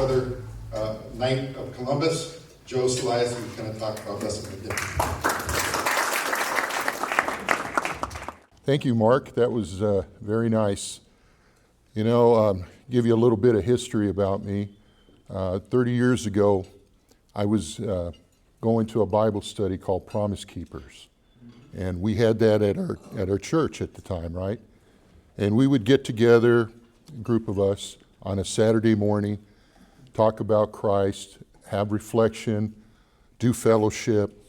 brother, Knight of Columbus, Joe Salaiz, who's going to talk about Blessed McGivney. Thank you, Mark. That was very nice. Give you a little bit of history about me. 30 years ago, I was going to a Bible study called Promise Keepers. And we had that at our church at the time, right? And we would get together, a group of us, on a Saturday morning, talk about Christ, have reflection, do fellowship,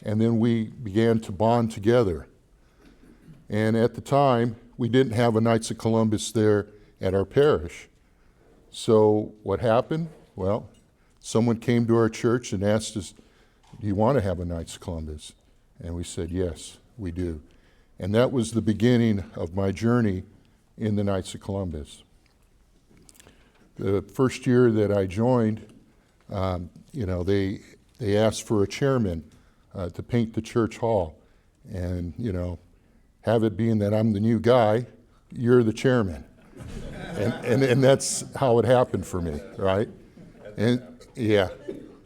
and then we began to bond together. And at the time, we didn't have a Knights of Columbus there at our parish. So what happened? Well, someone came to our church and asked us, do you want to have a Knights of Columbus? And we said, yes, we do. And that was the beginning of my journey in the Knights of Columbus. The first year that I joined, they asked for a chairman to paint the church hall. And, have it being that I'm the new guy, you're the chairman. and that's how it happened for me, right? And yeah.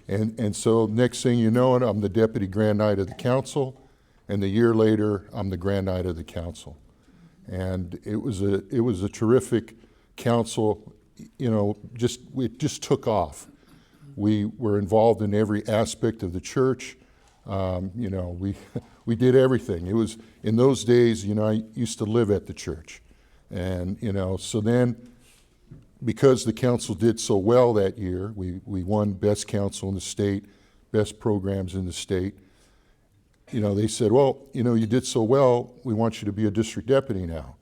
And so next thing you know, I'm the Deputy Grand Knight of the Council, and the year later, I'm the Grand Knight of the Council. And it was a terrific council. It just took off. We were involved in every aspect of the church. We did everything. It was, in those days, I used to live at the church. And, so then, because the council did so well that year, we won best council in the state, best programs in the state. They said, well, you did so well, we want you to be a district deputy now.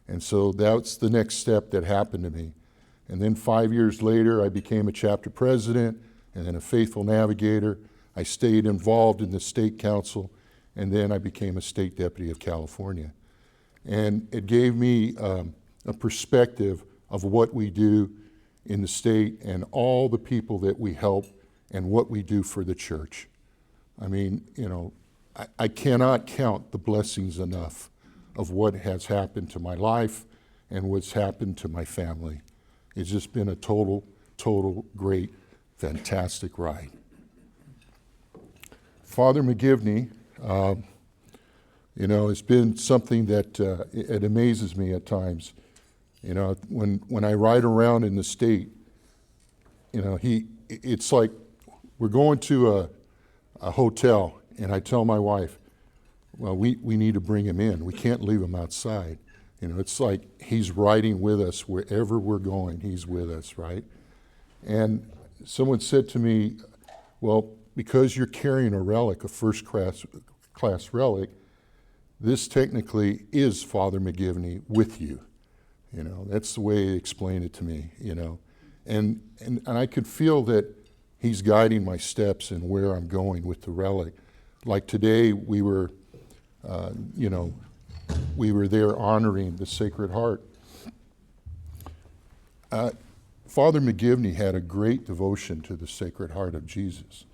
And so that's the next step that happened to me. And then 5 years later, I became a chapter president and then a faithful navigator. I stayed involved in the state council, and then I became a state deputy of California. And it gave me a perspective of what we do in the state and all the people that we help and what we do for the church. I mean, I cannot count the blessings enough of what has happened to my life and what's happened to my family. It's just been a total, great, fantastic ride. Father McGivney, it's been something that it amazes me at times. When I ride around in the state, it's like we're going to a hotel, and I tell my wife, well, we need to bring him in. We can't leave him outside. It's like he's riding with us wherever we're going. He's with us, right? And someone said to me, well, because you're carrying a relic, a first class relic, this technically is Father McGivney with you. That's the way he explained it to me, And I could feel that he's guiding my steps and where I'm going with the relic. Like today, we were there honoring the Sacred Heart. Father McGivney had a great devotion to the Sacred Heart of Jesus.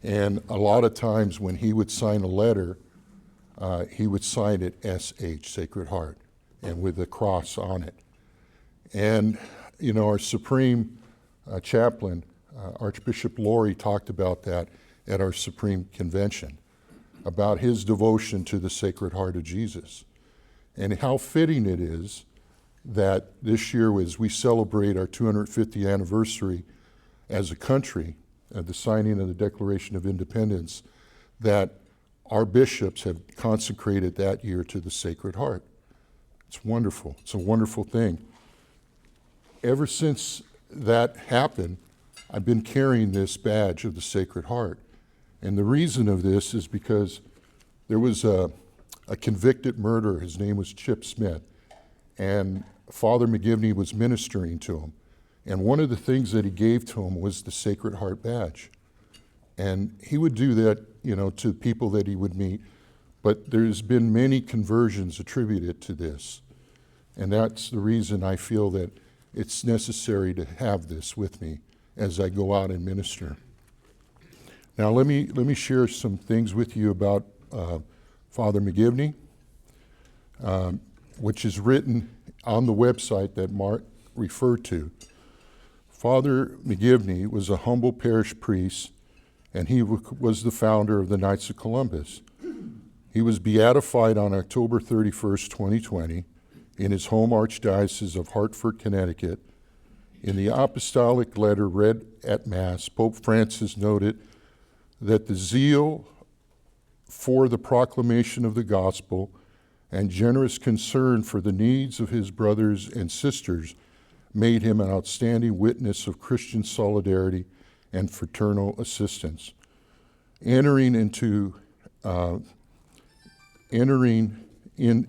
And a lot of times when he would sign a letter, he would sign it S.H., Sacred Heart, and with a cross on it. And, our Supreme Chaplain, Archbishop Laurie, talked about that at our Supreme Convention, about his devotion to the Sacred Heart of Jesus. And how fitting it is that this year, as we celebrate our 250th anniversary as a country, the signing of the Declaration of Independence, that our bishops have consecrated that year to the Sacred Heart. It's wonderful. It's a wonderful thing. Ever since that happened, I've been carrying this badge of the Sacred Heart. And the reason of this is because there was a convicted murderer. His name was Chip Smith. And Father McGivney was ministering to him. And one of the things that he gave to him was the Sacred Heart badge. And he would do that, to people that he would meet. But there's been many conversions attributed to this. And that's the reason I feel that it's necessary to have this with me as I go out and minister. Now let me share some things with you about Father McGivney, which is written on the website that Mark referred to. Father McGivney was a humble parish priest, and he was the founder of the Knights of Columbus. He was beatified on October 31st, 2020, in his home archdiocese of Hartford, Connecticut. In the apostolic letter read at Mass, Pope Francis noted that the zeal for the proclamation of the gospel and generous concern for the needs of his brothers and sisters made him an outstanding witness of Christian solidarity and fraternal assistance. Entering in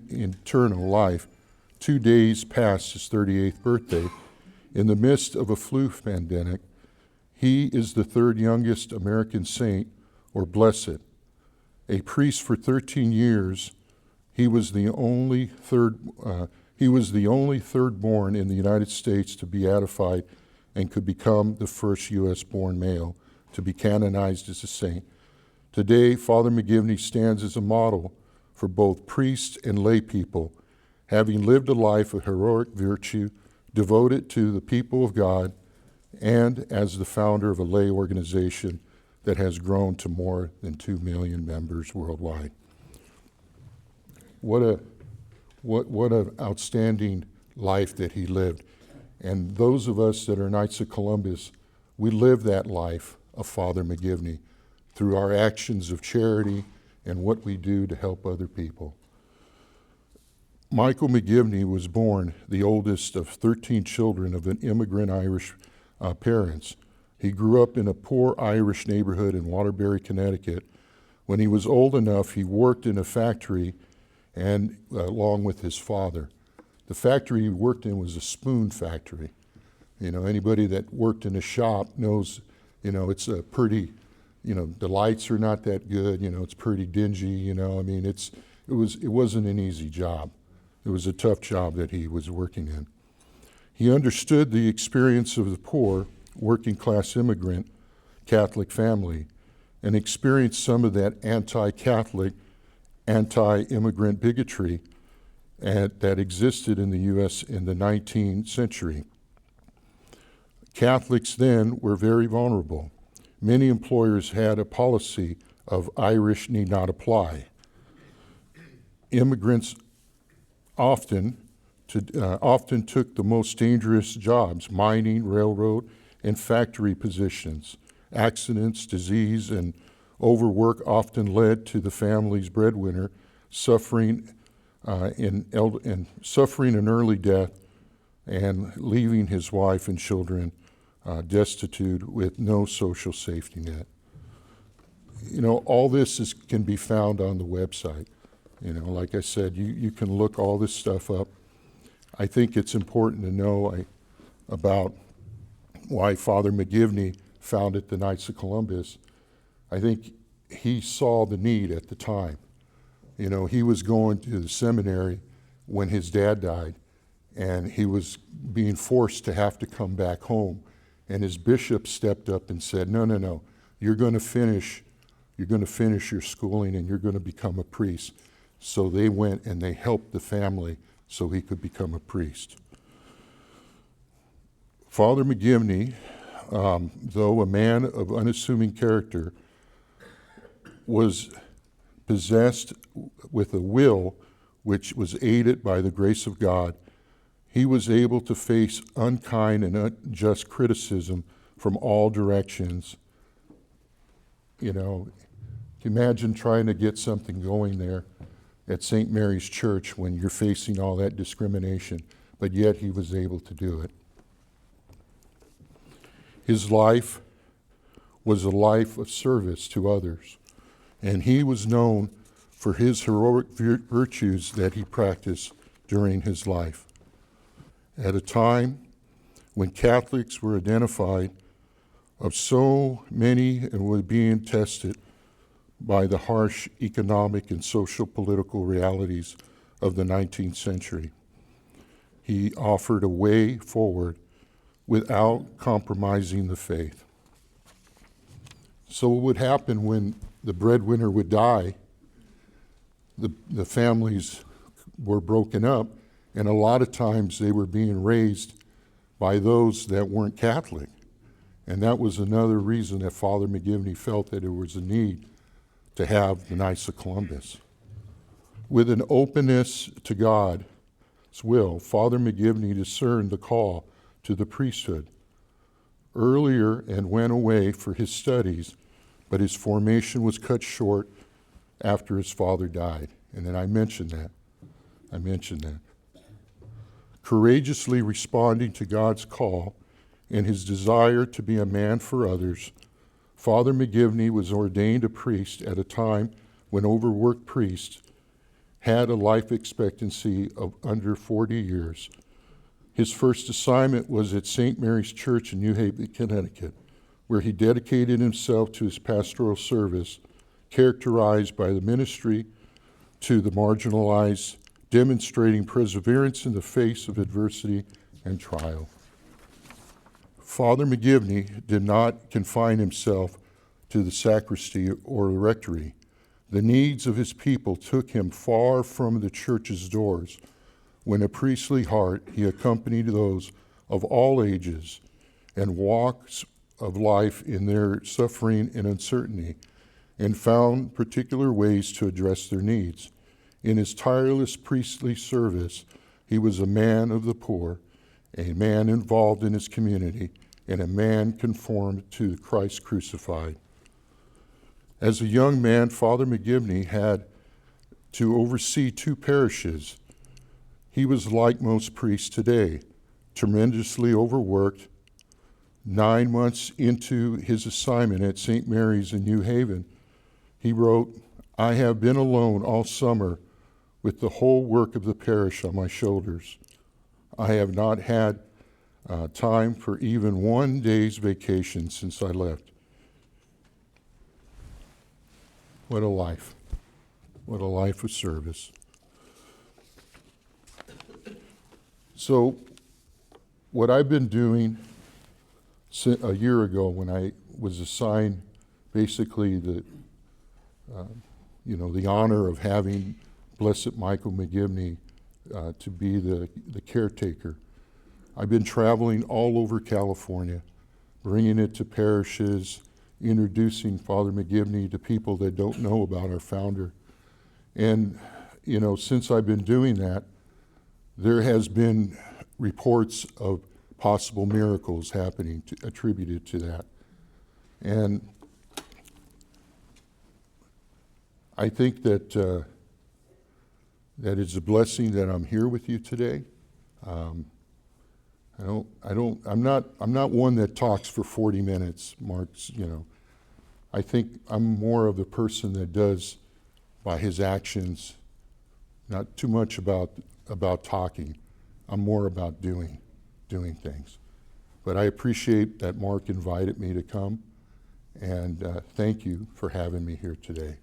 eternal life 2 days past his 38th birthday, in the midst of a flu pandemic, he is the third youngest American saint or blessed. A priest for 13 years, he was the only third-born in the United States to be beatified and could become the first U.S.-born male to be canonized as a saint. Today, Father McGivney stands as a model for both priests and lay people, having lived a life of heroic virtue, devoted to the people of God, and as the founder of a lay organization that has grown to more than 2 million members worldwide. What an outstanding life that he lived. And those of us that are Knights of Columbus, we live that life of Father McGivney through our actions of charity and what we do to help other people. Michael McGivney was born the oldest of 13 children of an immigrant Irish parents. He grew up in a poor Irish neighborhood in Waterbury, Connecticut. When he was old enough, he worked in a factory and along with his father. The factory he worked in was a spoon factory. You know, anybody that worked in a shop knows, you know, it's a pretty, you know, the lights are not that good, you know, it's pretty dingy, you know, I mean, it wasn't an easy job. It was a tough job that he was working in. He understood the experience of the poor, working class immigrant Catholic family and experienced some of that anti-Catholic, anti-immigrant bigotry that existed in the U.S. in the 19th century. Catholics then were very vulnerable. Many employers had a policy of Irish need not apply. Immigrants often took the most dangerous jobs, mining, railroad, and factory positions. Accidents, disease, and overwork often led to the family's breadwinner suffering an early death and leaving his wife and children destitute with no social safety net. You know, all this can be found on the website. You know, like I said, you can look all this stuff up. I think it's important to know about why Father McGivney founded the Knights of Columbus. I think he saw the need at the time. You know, he was going to the seminary when his dad died, and he was being forced to have to come back home. And his bishop stepped up and said, no, you're going to finish your schooling and you're going to become a priest. So they went and they helped the family so he could become a priest. Father McGivney, though a man of unassuming character, was possessed with a will which was aided by the grace of God. He was able to face unkind and unjust criticism from all directions. You know, imagine trying to get something going there at St. Mary's Church when you're facing all that discrimination, but yet he was able to do it. His life was a life of service to others, and he was known for his heroic virtues that he practiced during his life. At a time when Catholics were identified of so many and were being tested by the harsh economic and social political realities of the 19th century, he offered a way forward without compromising the faith. So what would happen when the breadwinner would die? The families were broken up, and a lot of times they were being raised by those that weren't Catholic. And that was another reason that Father McGivney felt that there was a need to have the Knights of Columbus. With an openness to God's will, Father McGivney discerned the call to the priesthood earlier and went away for his studies, but his formation was cut short after his father died. And then I mentioned that. Courageously responding to God's call and his desire to be a man for others, Father McGivney was ordained a priest at a time when overworked priests had a life expectancy of under 40 years. His first assignment was at St. Mary's Church in New Haven, Connecticut, where he dedicated himself to his pastoral service, characterized by the ministry to the marginalized, demonstrating perseverance in the face of adversity and trial. Father McGivney did not confine himself to the sacristy or the rectory. The needs of his people took him far from the church's doors. When a priestly heart, he accompanied those of all ages and walks of life in their suffering and uncertainty, and found particular ways to address their needs. In his tireless priestly service, he was a man of the poor, a man involved in his community, and a man conformed to Christ crucified. As a young man, Father McGivney had to oversee 2 parishes. He was like most priests today, tremendously overworked. 9 months into his assignment at St. Mary's in New Haven, he wrote, "I have been alone all summer with the whole work of the parish on my shoulders. I have not had time for even 1 day's vacation since I left." What a life. What a life of service. So, what I've been doing a year ago when I was assigned basically the honor of having Blessed Michael McGivney to be the caretaker. I've been traveling all over California, bringing it to parishes, introducing Father McGivney to people that don't know about our founder. And, since I've been doing that, there has been reports of possible miracles happening attributed to that. And I think that that it's a blessing that I'm here with you today. I'm not one that talks for 40 minutes, Mark's, I think I'm more of the person that does by his actions, not too much about talking. I'm more about doing things. But I appreciate that Mark invited me to come, and thank you for having me here today.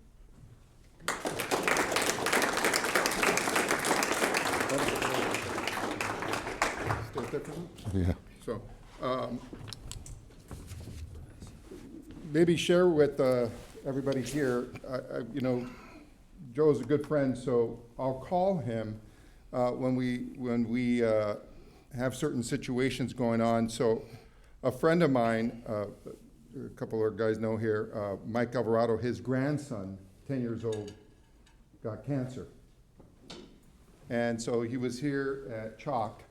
Yeah. So, maybe share with everybody here, Joe's a good friend, so I'll call him when we have certain situations going on. So a friend of mine, a couple of guys know here, Mike Alvarado, his grandson, 10 years old, got cancer. And so he was here at Chalk.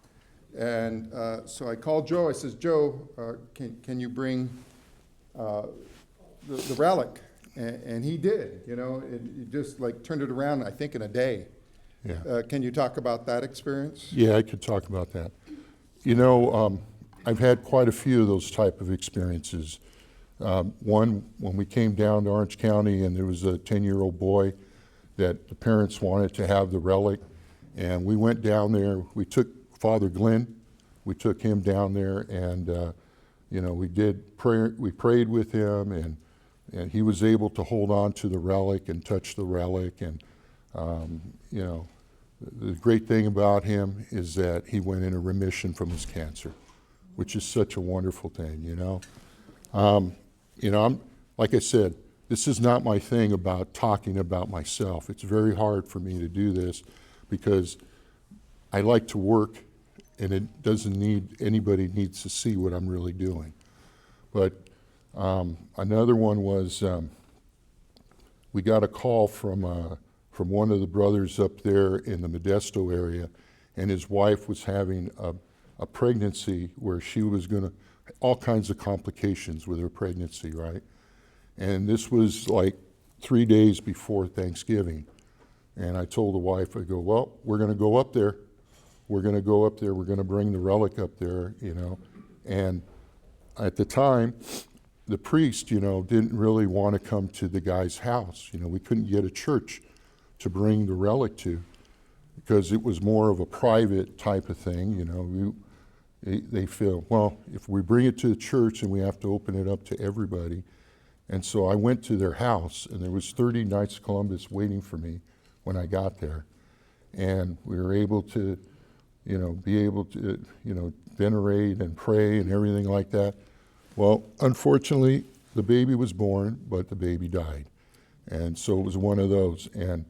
And so I called Joe. I says, Joe, can you bring the relic? And he did. He just turned it around, I think, in a day. Yeah. Can you talk about that experience? Yeah, I could talk about that. I've had quite a few of those type of experiences. One, when we came down to Orange County and there was a 10-year-old boy that the parents wanted to have the relic, and we went down there. We took Father Glenn, we took him down there, and we did prayer. We prayed with him, and he was able to hold on to the relic and touch the relic. And the great thing about him is that he went into remission from his cancer, which is such a wonderful thing. I'm like I said, this is not my thing about talking about myself. It's very hard for me to do this because I like to work and it doesn't need, anybody needs to see what I'm really doing. But another one was, we got a call from one of the brothers up there in the Modesto area, and his wife was having a pregnancy where she was gonna, all kinds of complications with her pregnancy, right? And this was like 3 days before Thanksgiving. And I told the wife, I go, well, we're gonna go up there. We're gonna go up there, we're gonna bring the relic up there, you know. And at the time, the priest, you know, didn't really want to come to the guy's house. You know, we couldn't get a church to bring the relic to because it was more of a private type of thing, you know. They feel, well, if we bring it to the church, then we have to open it up to everybody. And so I went to their house, and there was 30 Knights of Columbus waiting for me when I got there. And we were able to, you know, be able to, you know, venerate and pray and everything like that. Well, unfortunately, the baby was born, but the baby died. And so it was one of those. And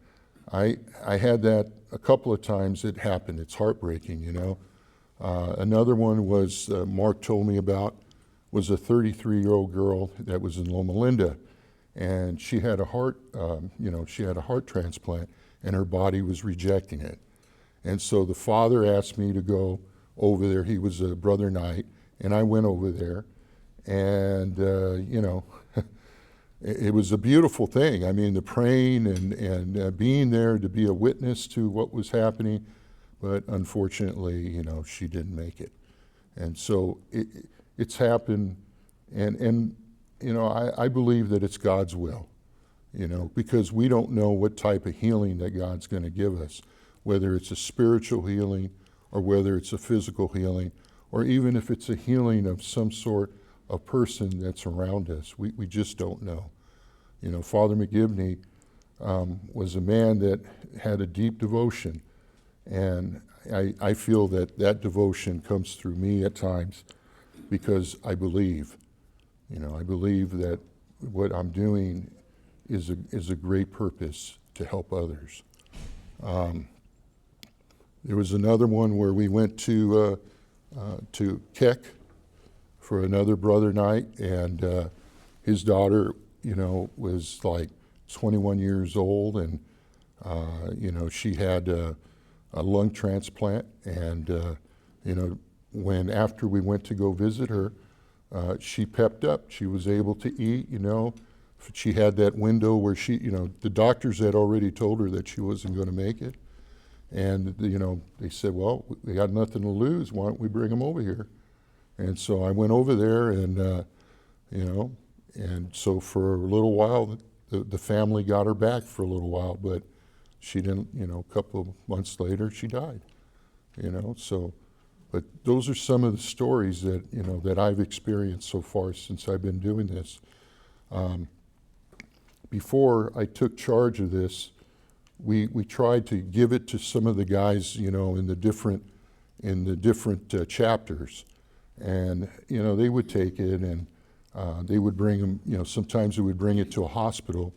I had that a couple of times. It happened. It's heartbreaking, you know. Another one was, Mark told me about, was a 33-year-old girl that was in Loma Linda. And she had a heart, you know, she had a heart transplant, and her body was rejecting it. And so the father asked me to go over there. He was a brother knight, and I went over there. And, you know, it was a beautiful thing. I mean, the praying and being there to be a witness to what was happening. But unfortunately, you know, she didn't make it. And so it's happened. And you know, I believe that it's God's will, you know, because we don't know what type of healing that God's going to give us, whether it's a spiritual healing or whether it's a physical healing, or even if it's a healing of some sort of person that's around us. We just don't know. You know, Father McGivney was a man that had a deep devotion, and I feel that that devotion comes through me at times because I believe. You know, I believe that what I'm doing is a great purpose to help others. There was another one where we went to Keck for another brother night, and his daughter, you know, was like 21 years old, and you know, she had a lung transplant, and you know, when after we went to go visit her, she pepped up. She was able to eat, you know. She had that window where she, you know, the doctors had already told her that she wasn't going to make it. And, you know, they said, well, we got nothing to lose. Why don't we bring them over here? And so I went over there, and, you know, and so for a little while, the family got her back for a little while, but she didn't, you know, a couple of months later, she died, you know, so. But those are some of the stories that, you know, that I've experienced so far since I've been doing this. Before I took charge of this, we tried to give it to some of the guys, you know, in the different chapters, and you know, they would take it, and they would bring them. You know, sometimes they would bring it to a hospital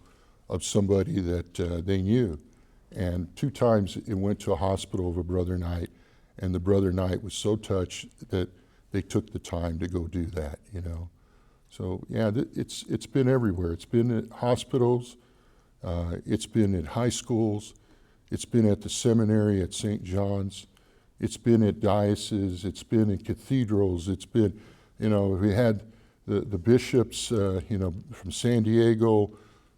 of somebody that they knew, and 2 times it went to a hospital of a brother knight. And the brother knight was so touched that they took the time to go do that, you know. So yeah, it's been everywhere. It's been at hospitals, it's been at high schools, it's been at the seminary at St. John's, it's been at dioceses, it's been in cathedrals, it's been, you know, we had the bishops, you know, from San Diego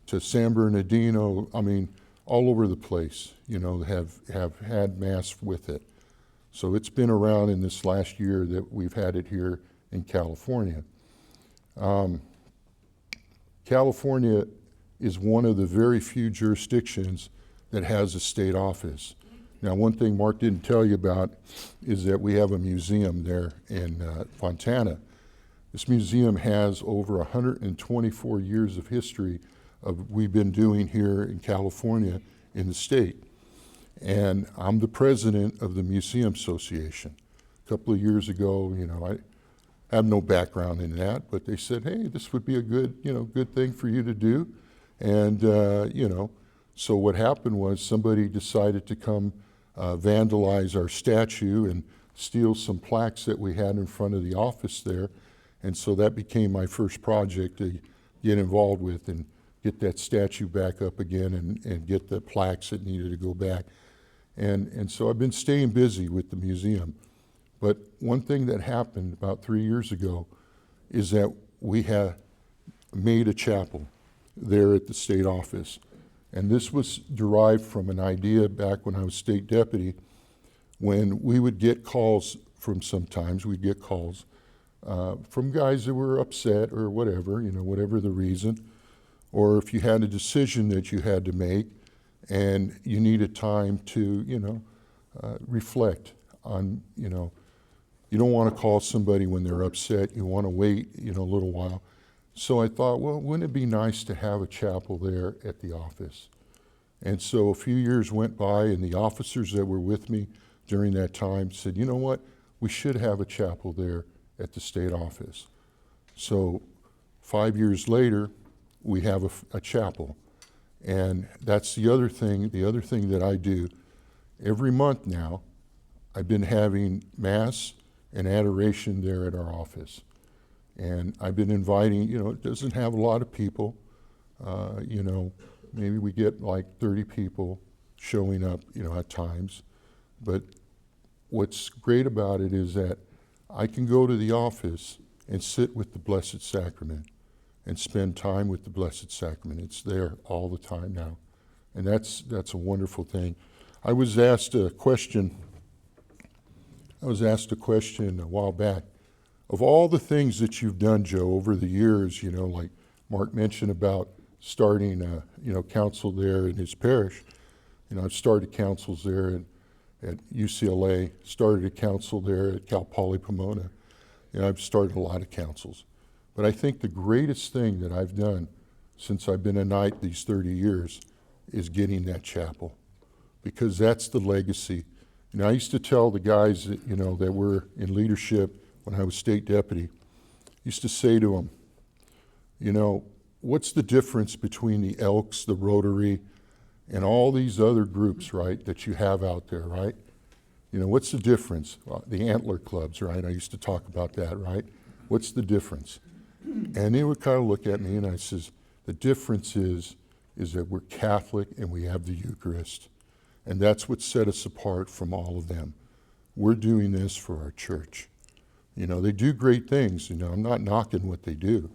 to San Bernardino, I mean, all over the place, you know, have had Mass with it. So it's been around in this last year that we've had it here in California. California is one of the very few jurisdictions that has a state office. Now, one thing Mark didn't tell you about is that we have a museum there in Fontana. This museum has over 124 years of history of we've been doing here in California in the state. And I'm the president of the Museum Association. A couple of years ago, you know, I have no background in that, but they said, hey, this would be a good, you know, good thing for you to do. And, you know, so what happened was somebody decided to come vandalize our statue and steal some plaques that we had in front of the office there. And so that became my first project to get involved with and get that statue back up again and get the plaques that needed to go back. And so I've been staying busy with the museum. But one thing that happened about 3 years ago is that we had made a chapel there at the state office. And this was derived from an idea back when I was state deputy, when we would get calls from sometimes, we'd get calls from guys that were upset or whatever, whatever the reason, or if you had a decision that you had to make and you needed time to, reflect on, you don't want to call somebody when they're upset, you want to wait, a little while. So I thought, well, wouldn't it be nice to have a chapel there at the office? And so a few years went by, and the officers that were with me during that time said, you know what, we should have a chapel there at the state office. So 5 years later, we have a chapel. And that's the other thing that I do. Every month now, I've been having Mass and adoration there at our office. And I've been inviting, it doesn't have a lot of people, maybe we get like 30 people showing up, at times. But what's great about it is that I can go to the office and sit with the Blessed Sacrament and spend time with the Blessed Sacrament. It's there all the time now. And that's a wonderful thing. I was asked a question a while back. Of all the things that you've done, Joe, over the years, like Mark mentioned about starting, council there in his parish. I've started councils there at UCLA, started a council there at Cal Poly Pomona. I've started a lot of councils. But I think the greatest thing that I've done since I've been a knight these 30 years is getting that chapel, because that's the legacy. I used to tell the guys that, that were in leadership when I was state deputy, used to say to them, what's the difference between the Elks, the Rotary, and all these other groups, right, that you have out there, right? What's the difference? Well, the antler clubs, right? I used to talk about that, right? What's the difference? And they would kind of look at me and I says, the difference is that we're Catholic and we have the Eucharist. And that's what set us apart from all of them. We're doing this for our church. They do great things. I'm not knocking what they do.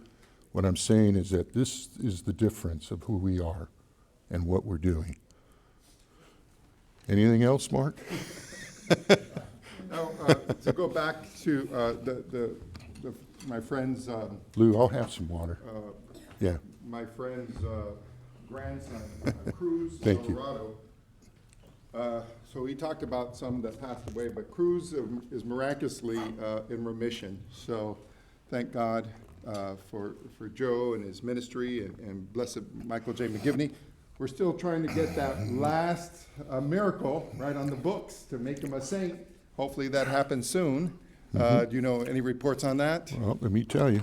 What I'm saying is that this is the difference of who we are and what we're doing. Anything else, Mark? Now, to go back to my friend's Lou, I'll have some water. Yeah. my friend's grandson, Cruz Thank you. Colorado. So he talked about some that passed away, but Cruz is miraculously in remission. So thank God for Joe and his ministry and blessed Michael J. McGivney. We're still trying to get that last miracle right on the books to make him a saint. Hopefully that happens soon. Do you know any reports on that? Well, let me tell you.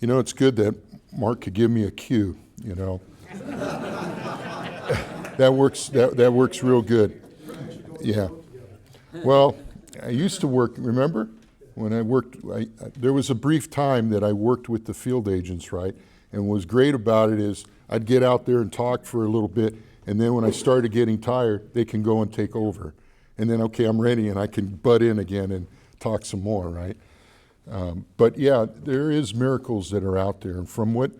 It's good that Mark could give me a cue, That works real good. Yeah. Well, I used to work, remember? When I worked, there was a brief time that I worked with the field agents, right? And what was great about it is I'd get out there and talk for a little bit, and then when I started getting tired, they can go and take over. And then, okay, I'm ready, and I can butt in again and talk some more, right? But yeah, there is miracles that are out there. And from what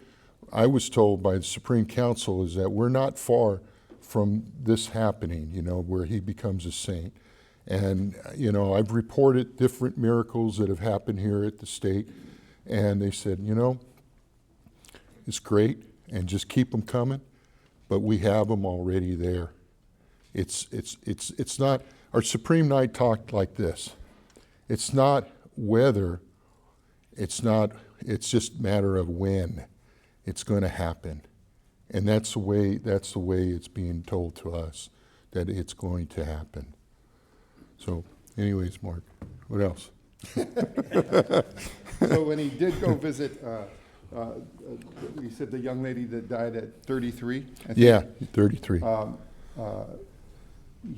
I was told by the Supreme Council is that we're not far from this happening, where he becomes a saint. And, I've reported different miracles that have happened here at the state, and they said, it's great, and just keep them coming, but we have them already there. It's not, our Supreme Knight talked like this. It's not whether, it's just a matter of when it's going to happen. And that's the way it's being told to us, that it's going to happen. So, anyways, Mark, what else? So when he did go visit, you said the young lady that died at 33? Yeah, 33.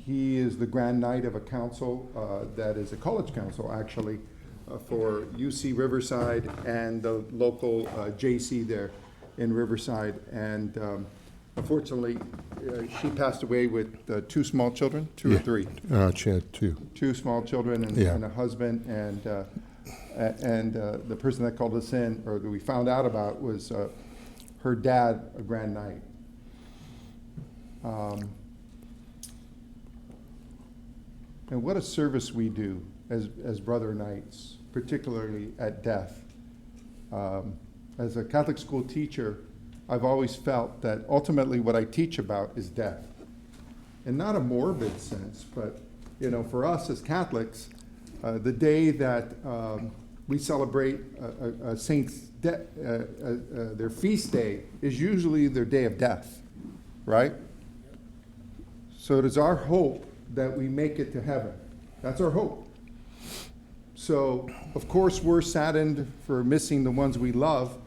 He is the Grand Knight of a council that is a college council, actually, for UC Riverside and the local JC there in Riverside. And unfortunately, she passed away with 2 small children, 2 or 3? She had 2. 2 small children and a husband. And the person that called us in, or that we found out about, was her dad, a Grand Knight. And what a service we do as Brother Knights, particularly at death. As a Catholic school teacher, I've always felt that ultimately what I teach about is death. In not a morbid sense, but for us as Catholics, the day that we celebrate a saint's their feast day is usually their day of death, right? So it is our hope that we make it to heaven. That's our hope. So, of course, we're saddened for missing the ones we love,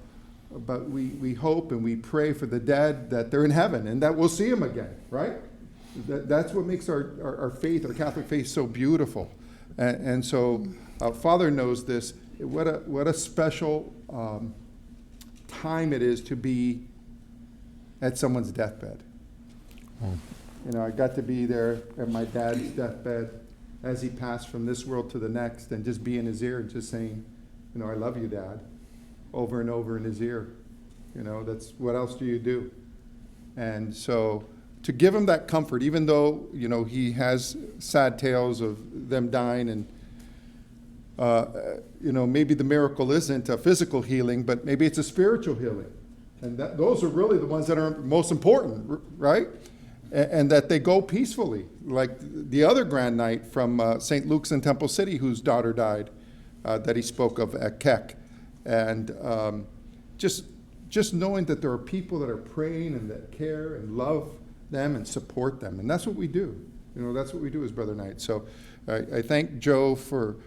but we hope and we pray for the dead that they're in heaven and that we'll see them again, right? That's what makes our faith, our Catholic faith, so beautiful. And so, Father knows this. What a special time it is to be at someone's deathbed. I got to be there at my dad's deathbed as he passed from this world to the next, and just be in his ear and just saying, I love you, Dad, over and over in his ear. That's, what else do you do? And so to give him that comfort, even though, he has sad tales of them dying, and maybe the miracle isn't a physical healing, but maybe it's a spiritual healing. And those are really the ones that are most important, right? And that they go peacefully, like the other Grand Knight from St. Luke's in Temple City, whose daughter died, that he spoke of at Keck. And just knowing that there are people that are praying and that care and love them and support them. And that's what we do. That's what we do as Brother Knight. So I thank Joe for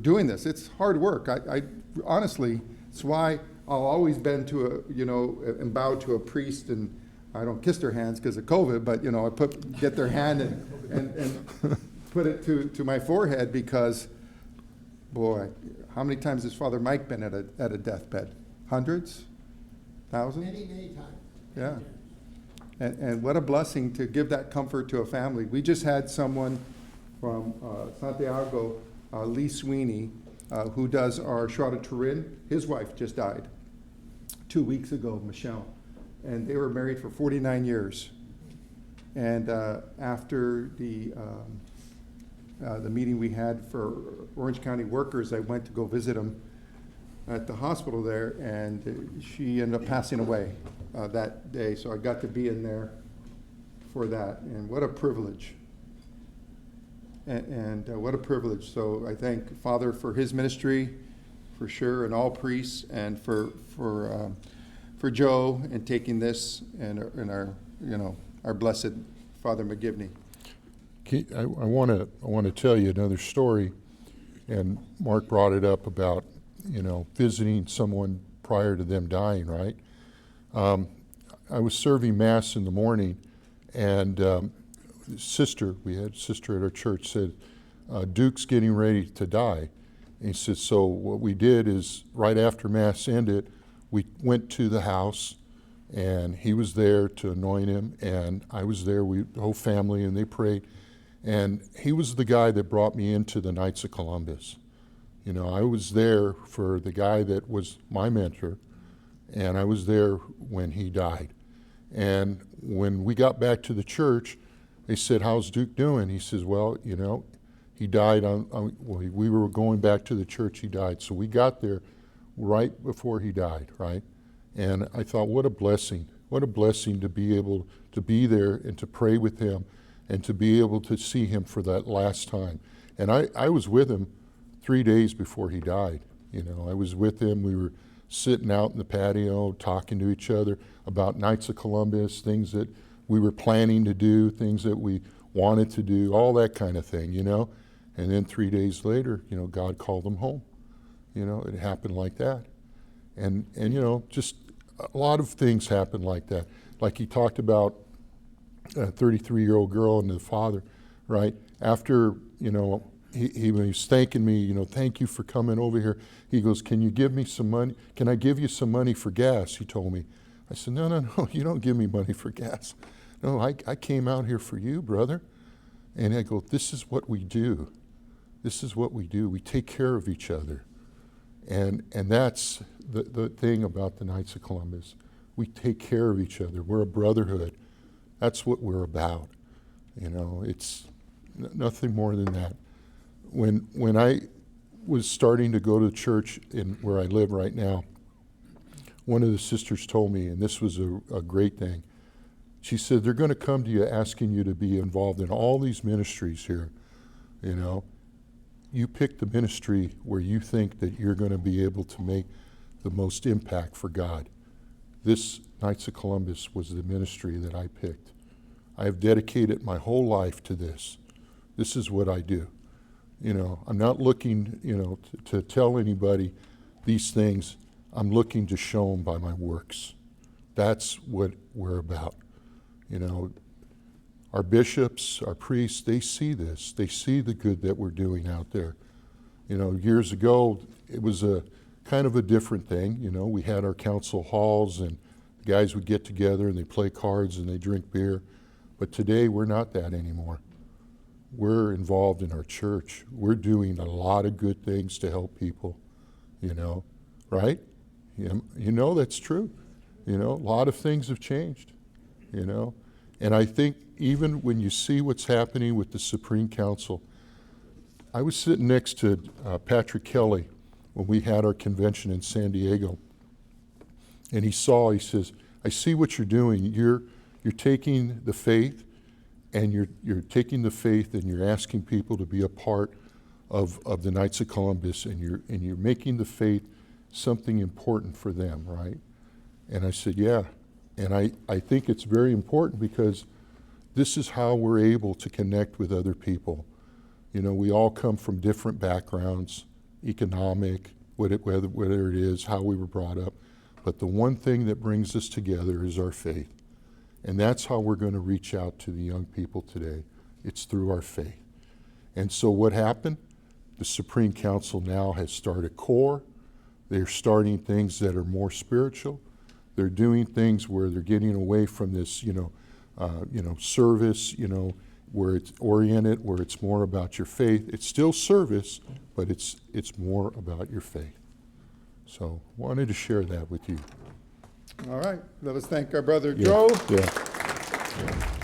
doing this. It's hard work. I honestly, it's why I'll always bend to and bow to a priest, and I don't kiss their hands because of COVID, but I get their hand and put it to my forehead, because, boy, how many times has Father Mike been at a deathbed? Hundreds? Thousands? Many times. Yeah. And what a blessing to give that comfort to a family. We just had someone from Santiago, Lee Sweeney, who does our Shroud of Turin. His wife just died 2 weeks ago, Michelle. And they were married for 49 years. And after the meeting we had for Orange County workers, I went to go visit them at the hospital there, and she ended up passing away that day. So I got to be in there for that, and what a privilege. And what a privilege. So I thank Father for his ministry, for sure, and all priests, and for Joe and taking this, and our blessed Father McGivney. I want to tell you another story, and Mark brought it up about visiting someone prior to them dying, right? I was serving Mass in the morning, and we had a sister at our church, said, Duke's getting ready to die. And he said, so what we did is, right after Mass ended, we went to the house, and he was there to anoint him, and I was there, the whole family, and they prayed. And he was the guy that brought me into the Knights of Columbus. I was there for the guy that was my mentor, and I was there when he died. And when we got back to the church, they said, how's Duke doing? He says, well, he died we were going back to the church, he died. So we got there right before he died, right? And I thought, what a blessing to be able to be there and to pray with him and to be able to see him for that last time. And I was with him 3 days before he died. I was with him. We were sitting out in the patio talking to each other about Knights of Columbus, things that we were planning to do, things that we wanted to do, all that kind of thing, And then 3 days later, God called him home. It happened like that. And just a lot of things happen like that. Like he talked about a 33-year-old girl and the father, right? After, he was thanking me, thank you for coming over here. He goes, can you give me some money? Can I give you some money for gas? He told me. I said, no, you don't give me money for gas. No, I came out here for you, brother. And I go, this is what we do. This is what we do. We take care of each other. And that's the thing about the Knights of Columbus. We take care of each other. We're a brotherhood. That's what we're about. It's nothing more than that. When I was starting to go to church in where I live right now, one of the sisters told me, and this was a great thing, she said, they're going to come to you asking you to be involved in all these ministries here. You pick the ministry where you think that you're going to be able to make the most impact for God. This Knights of Columbus was the ministry that I picked. I have dedicated my whole life to this. This is what I do. I'm not looking, to tell anybody these things. I'm looking to show them by my works. That's what we're about. Our bishops, our priests, they see this. They see the good that we're doing out there. Years ago, it was a kind of a different thing. We had our council halls and the guys would get together and they play cards and they drink beer. But today, we're not that anymore. We're involved in our church. We're doing a lot of good things to help people, right? That's true. A lot of things have changed, And I think even when you see what's happening with the Supreme Council, I was sitting next to Patrick Kelly when we had our convention in San Diego. And he says, I see what you're doing. You're taking the faith and you're taking the faith and you're asking people to be a part of the Knights of Columbus and you're making the faith something important for them, right? And I said, yeah. And I think it's very important because this is how we're able to connect with other people. We all come from different backgrounds, economic, whether it is, how we were brought up. But the one thing that brings us together is our faith. And that's how we're going to reach out to the young people today. It's through our faith. And so what happened? The Supreme Council now has started core. They're starting things that are more spiritual. They're doing things where they're getting away from this, service, where it's oriented, where it's more about your faith. It's still service, but it's more about your faith. So wanted to share that with you. All right, let us thank our brother Joe. Yeah.